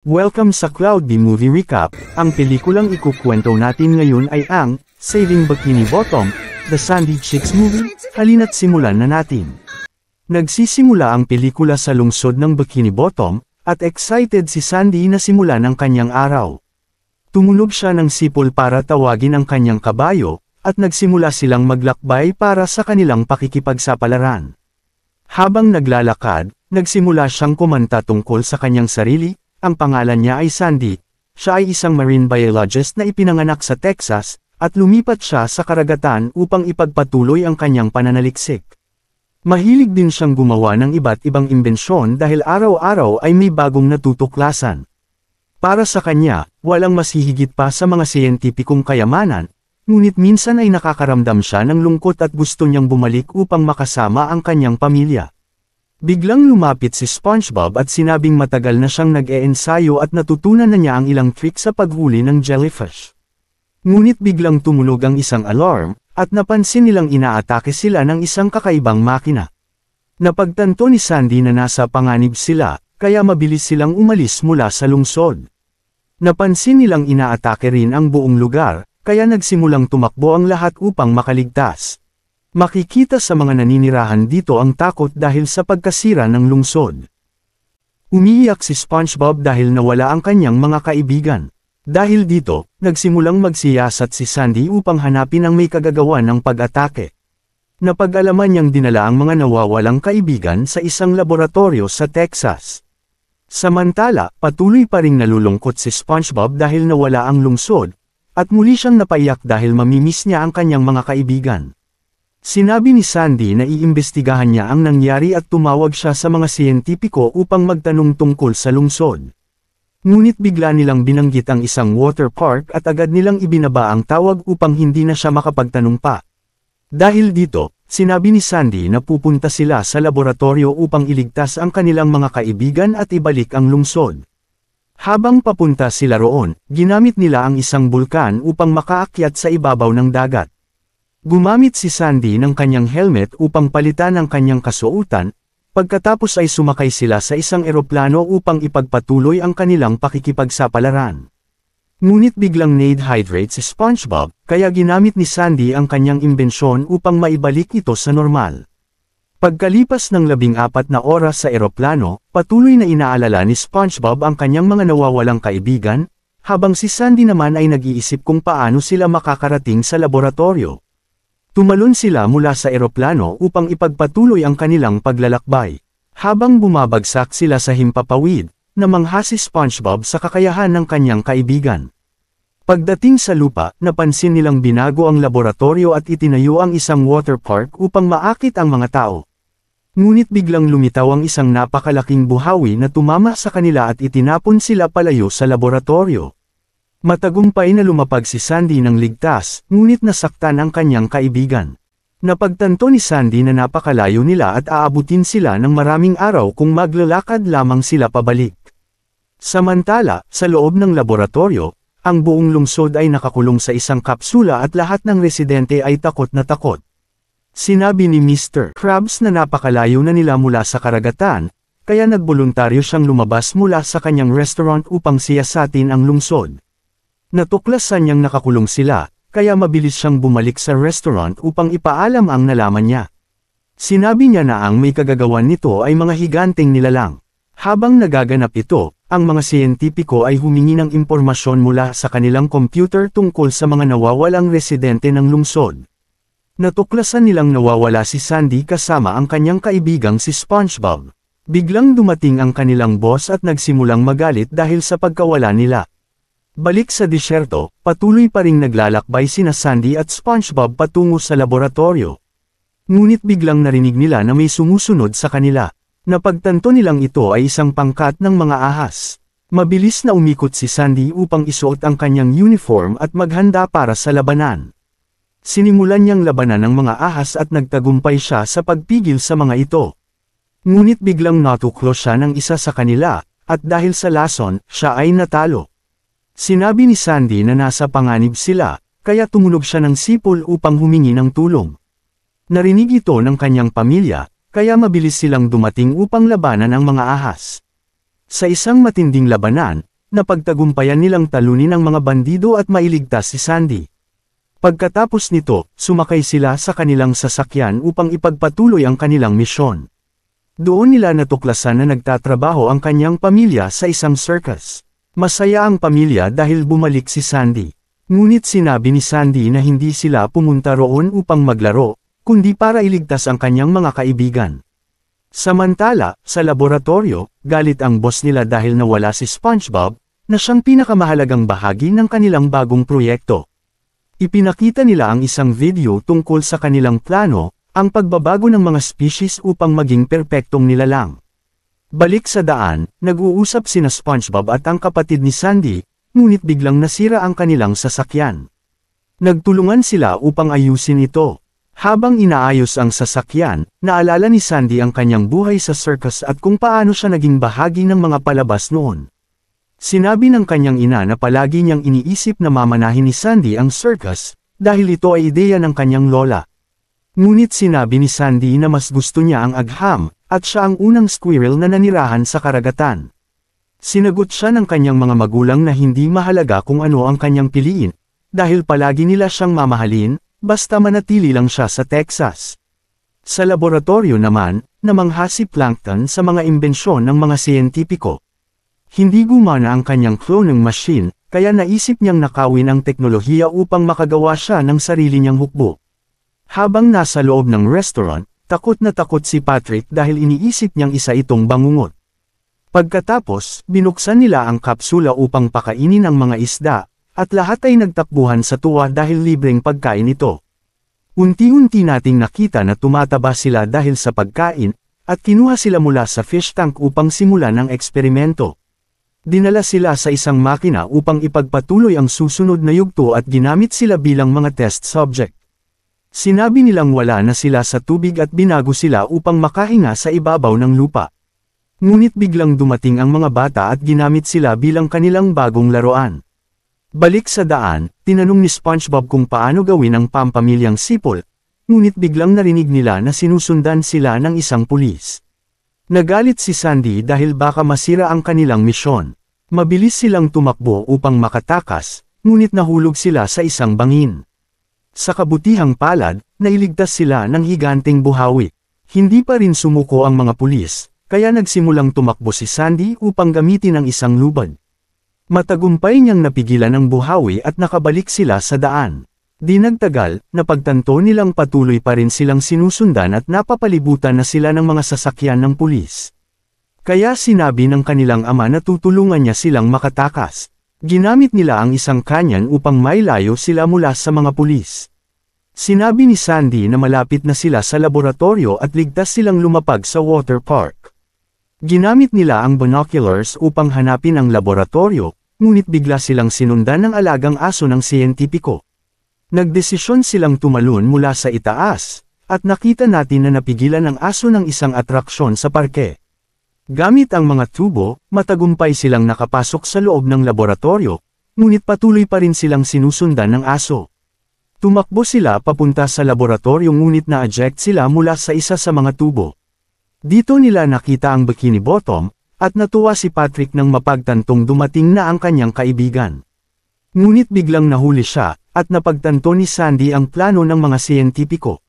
Welcome sa Cloud B Movie Recap. Ang pelikulang ikukwento natin ngayon ay ang Saving Bikini Bottom, The Sandy Chicks Movie. Halina't simulan na natin. Nagsisimula ang pelikula sa lungsod ng Bikini Bottom, at excited si Sandy na simulan ang kanyang araw. Tumulog siya ng sipol para tawagin ang kanyang kabayo, at nagsimula silang maglakbay para sa kanilang pakikipagsapalaran. Habang naglalakad, nagsimula siyang kumanta tungkol sa kanyang sarili. Ang pangalan niya ay Sandy. Siya ay isang marine biologist na ipinanganak sa Texas, at lumipat siya sa karagatan upang ipagpatuloy ang kanyang pananaliksik. Mahilig din siyang gumawa ng iba't ibang imbensyon dahil araw-araw ay may bagong natutuklasan. Para sa kanya, walang mas hihigit pa sa mga siyentipikong kayamanan, ngunit minsan ay nakakaramdam siya ng lungkot at gusto niyang bumalik upang makasama ang kanyang pamilya. Biglang lumapit si SpongeBob at sinabing matagal na siyang nag-e-ensayo at natutunan na niya ang ilang trick sa paghuli ng jellyfish. Ngunit biglang tumulog ang isang alarm, at napansin nilang inaatake sila ng isang kakaibang makina. Napagtanto ni Sandy na nasa panganib sila, kaya mabilis silang umalis mula sa lungsod. Napansin nilang inaatake rin ang buong lugar, kaya nagsimulang tumakbo ang lahat upang makaligtas. Makikita sa mga naninirahan dito ang takot dahil sa pagkasira ng lungsod. Umiiyak si SpongeBob dahil nawala ang kanyang mga kaibigan. Dahil dito, nagsimulang magsiyasat si Sandy upang hanapin ang may kagagawan ng pag-atake. Napag-alaman niyang dinala ang mga nawawalang kaibigan sa isang laboratorio sa Texas. Samantala, patuloy pa ring nalulungkot si SpongeBob dahil nawala ang lungsod, at muli siyang napaiyak dahil mamimiss niya ang kanyang mga kaibigan. Sinabi ni Sandy na iimbestigahan niya ang nangyari at tumawag siya sa mga siyentipiko upang magtanong tungkol sa lungsod. Ngunit bigla nilang binanggit ang isang water park at agad nilang ibinaba ang tawag upang hindi na siya makapagtanong pa. Dahil dito, sinabi ni Sandy na pupunta sila sa laboratorio upang iligtas ang kanilang mga kaibigan at ibalik ang lungsod. Habang papunta sila roon, ginamit nila ang isang bulkan upang makaakyat sa ibabaw ng dagat. Gumamit si Sandy ng kanyang helmet upang palitan ang kanyang kasuotan, pagkatapos ay sumakay sila sa isang eroplano upang ipagpatuloy ang kanilang pakikipagsapalaran. Ngunit biglang nadehydrate si SpongeBob, kaya ginamit ni Sandy ang kanyang imbensyon upang maibalik ito sa normal. Pagkalipas ng 14 na oras sa eroplano, patuloy na inaalala ni SpongeBob ang kanyang mga nawawalang kaibigan, habang si Sandy naman ay nag-iisip kung paano sila makakarating sa laboratorio. Tumalon sila mula sa eroplano upang ipagpatuloy ang kanilang paglalakbay. Habang bumabagsak sila sa himpapawid, namangha si SpongeBob sa kakayahan ng kanyang kaibigan. Pagdating sa lupa, napansin nilang binago ang laboratorio at itinayo ang isang water park upang maakit ang mga tao. Ngunit biglang lumitaw ang isang napakalaking buhawi na tumama sa kanila at itinapon sila palayo sa laboratorio. Matagumpay na lumapag si Sandy ng ligtas, ngunit nasaktan ang kanyang kaibigan. Napagtanto ni Sandy na napakalayo nila at aabutin sila ng maraming araw kung maglalakad lamang sila pabalik. Samantala, sa loob ng laboratorio, ang buong lungsod ay nakakulong sa isang kapsula at lahat ng residente ay takot na takot. Sinabi ni Mr. Krabs na napakalayo na nila mula sa karagatan, kaya nagboluntaryo siyang lumabas mula sa kanyang restaurant upang siyasatin ang lungsod. Natuklasan niyang nakakulong sila, kaya mabilis siyang bumalik sa restaurant upang ipaalam ang nalaman niya. Sinabi niya na ang may kagagawan nito ay mga higanteng nilalang. Habang nagaganap ito, ang mga siyentipiko ay humingi ng impormasyon mula sa kanilang computer tungkol sa mga nawawalang residente ng lungsod. Natuklasan nilang nawawala si Sandy kasama ang kanyang kaibigang si SpongeBob. Biglang dumating ang kanilang boss at nagsimulang magalit dahil sa pagkawala nila. Balik sa disyerto, patuloy pa ring naglalakbay sina Sandy at SpongeBob patungo sa laboratorio. Ngunit biglang narinig nila na may sumusunod sa kanila. Napagtanto nilang ito ay isang pangkat ng mga ahas. Mabilis na umikot si Sandy upang isuot ang kanyang uniform at maghanda para sa labanan. Sinimulan niyang labanan ang mga ahas at nagtagumpay siya sa pagpigil sa mga ito. Ngunit biglang natuklo siya ng isa sa kanila, at dahil sa lason, siya ay natalo. Sinabi ni Sandy na nasa panganib sila, kaya tumulog siya ng sipol upang humingi ng tulong. Narinig ito ng kanyang pamilya, kaya mabilis silang dumating upang labanan ang mga ahas. Sa isang matinding labanan, napagtagumpayan nilang talunin ang mga bandido at mailigtas si Sandy. Pagkatapos nito, sumakay sila sa kanilang sasakyan upang ipagpatuloy ang kanilang misyon. Doon nila natuklasan na nagtatrabaho ang kanyang pamilya sa isang circus. Masaya ang pamilya dahil bumalik si Sandy. Ngunit sinabi ni Sandy na hindi sila pumunta roon upang maglaro, kundi para iligtas ang kanyang mga kaibigan. Samantala, sa laboratorio, galit ang boss nila dahil nawala si SpongeBob, na siyang pinakamahalagang bahagi ng kanilang bagong proyekto. Ipinakita nila ang isang video tungkol sa kanilang plano, ang pagbabago ng mga species upang maging perpektong nilalang. Balik sa daan, nag-uusap sina SpongeBob at ang kapatid ni Sandy, ngunit biglang nasira ang kanilang sasakyan. Nagtulungan sila upang ayusin ito. Habang inaayos ang sasakyan, naalala ni Sandy ang kanyang buhay sa circus at kung paano siya naging bahagi ng mga palabas noon. Sinabi ng kanyang ina na palagi niyang iniisip na mamanahin ni Sandy ang circus, dahil ito ay ideya ng kanyang lola. Ngunit sinabi ni Sandy na mas gusto niya ang agham, at siya ang unang squirrel na nanirahan sa karagatan. Sinagot siya ng kanyang mga magulang na hindi mahalaga kung ano ang kanyang piliin, dahil palagi nila siyang mamahalin, basta manatili lang siya sa Texas. Sa laboratorio naman, namangha si Plankton sa mga imbensyon ng mga siyentipiko. Hindi gumana ang kanyang cloning machine, kaya naisip niyang nakawin ang teknolohiya upang makagawa siya ng sarili niyang hukbo. Habang nasa loob ng restaurant, takot na takot si Patrick dahil iniisip niyang isa itong bangungot. Pagkatapos, binuksan nila ang kapsula upang pakainin ang mga isda, at lahat ay nagtakbuhan sa tuwa dahil libreng pagkain ito. Unti-unti nating nakita na tumataba sila dahil sa pagkain, at kinuha sila mula sa fish tank upang simulan ang eksperimento. Dinala sila sa isang makina upang ipagpatuloy ang susunod na yugto at ginamit sila bilang mga test subject. Sinabi nilang wala na sila sa tubig at binago sila upang makahinga sa ibabaw ng lupa. Ngunit biglang dumating ang mga bata at ginamit sila bilang kanilang bagong laruan. Balik sa daan, tinanong ni SpongeBob kung paano gawin ang pampamilyang sipol, ngunit biglang narinig nila na sinusundan sila ng isang pulis. Nagalit si Sandy dahil baka masira ang kanilang misyon. Mabilis silang tumakbo upang makatakas, ngunit nahulog sila sa isang bangin. Sa kabutihang palad, nailigtas sila ng higanteng buhawi. Hindi pa rin sumuko ang mga pulis, kaya nagsimulang tumakbo si Sandy upang gamitin ang isang lubad. Matagumpay niyang napigilan ang buhawi at nakabalik sila sa daan. Di nagtagal, napagtanto nilang patuloy pa rin silang sinusundan at napapalibutan na sila ng mga sasakyan ng pulis. Kaya sinabi ng kanilang ama na tutulungan niya silang makatakas. Ginamit nila ang isang kanyan upang mailayo sila mula sa mga pulis. Sinabi ni Sandy na malapit na sila sa laboratorio at ligtas silang lumapag sa water park. Ginamit nila ang binoculars upang hanapin ang laboratorio, ngunit bigla silang sinundan ng alagang aso ng siyentipiko. Nagdesisyon silang tumalon mula sa itaas, at nakita natin na napigilan ang aso ng isang atraksyon sa parke. Gamit ang mga tubo, matagumpay silang nakapasok sa loob ng laboratorio, ngunit patuloy pa rin silang sinusundan ng aso. Tumakbo sila papunta sa laboratorio ngunit na-eject sila mula sa isa sa mga tubo. Dito nila nakita ang Bikini Bottom, at natuwa si Patrick nang mapagtantong dumating na ang kanyang kaibigan. Ngunit biglang nahuli siya, at napagtanto ni Sandy ang plano ng mga siyentipiko.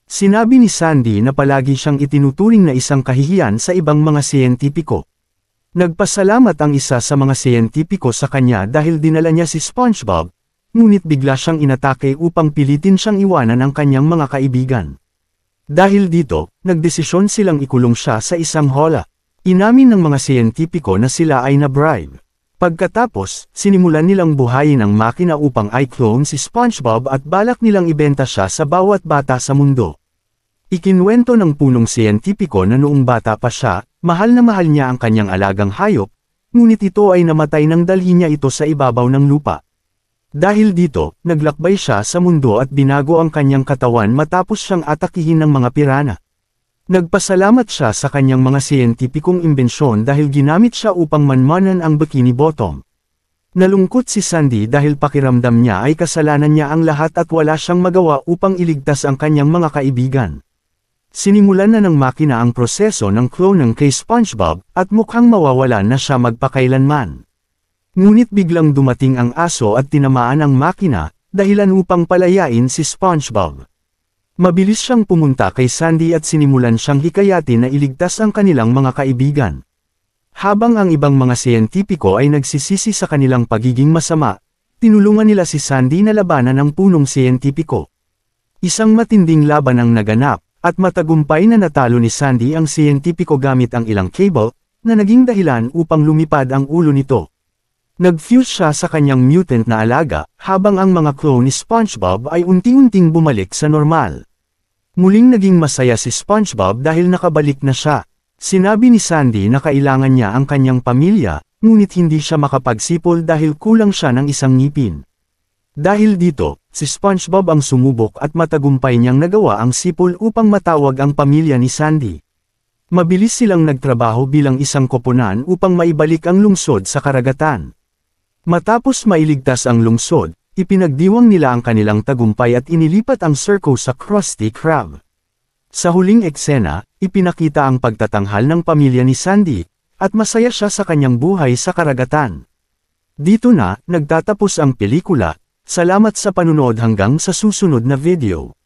Sinabi ni Sandy na palagi siyang itinuturing na isang kahihiyan sa ibang mga siyentipiko. Nagpasalamat ang isa sa mga siyentipiko sa kanya dahil dinala niya si SpongeBob, ngunit bigla siyang inatake upang pilitin siyang iwanan ang kanyang mga kaibigan. Dahil dito, nagdesisyon silang ikulong siya sa isang hola. Inamin ng mga siyentipiko na sila ay na-bribe. Pagkatapos, sinimulan nilang buhayin ang makina upang i-clone si SpongeBob at balak nilang ibenta siya sa bawat bata sa mundo. Ikinwento ng punong siyentipiko na noong bata pa siya, mahal na mahal niya ang kanyang alagang hayop, ngunit ito ay namatay nang dalhin niya ito sa ibabaw ng lupa. Dahil dito, naglakbay siya sa mundo at binago ang kanyang katawan matapos siyang atakihin ng mga pirana. Nagpasalamat siya sa kanyang mga siyentipikong imbensyon dahil ginamit siya upang manmanan ang Bikini Bottom. Nalungkot si Sandy dahil pakiramdam niya ay kasalanan niya ang lahat at wala siyang magawa upang iligtas ang kanyang mga kaibigan. Sinimulan na ng makina ang proseso ng clone kay SpongeBob at mukhang mawawalan na siya magpakailanman. Ngunit biglang dumating ang aso at tinamaan ang makina, dahilan upang palayain si SpongeBob. Mabilis siyang pumunta kay Sandy at sinimulan siyang hikayatin na iligtas ang kanilang mga kaibigan. Habang ang ibang mga siyentipiko ay nagsisisi sa kanilang pagiging masama, tinulungan nila si Sandy na labanan ang punong siyentipiko. Isang matinding laban ang naganap, at matagumpay na natalo ni Sandy ang siyentipiko gamit ang ilang cable, na naging dahilan upang lumipad ang ulo nito. Nag-fuse siya sa kanyang mutant na alaga, habang ang mga clone ni SpongeBob ay unti-unting bumalik sa normal. Muling naging masaya si SpongeBob dahil nakabalik na siya. Sinabi ni Sandy na kailangan niya ang kanyang pamilya, ngunit hindi siya makapagsipol dahil kulang siya ng isang ngipin. Dahil dito, si SpongeBob ang sumubok at matagumpay niyang nagawa ang sipol upang matawag ang pamilya ni Sandy. Mabilis silang nagtrabaho bilang isang koponan upang maibalik ang lungsod sa karagatan. Matapos mailigtas ang lungsod, ipinagdiwang nila ang kanilang tagumpay at inilipat ang Circo sa Krusty Krab. Sa huling eksena, ipinakita ang pagtatanghal ng pamilya ni Sandy, at masaya siya sa kanyang buhay sa karagatan. Dito na, nagtatapos ang pelikula. Salamat sa panunood hanggang sa susunod na video.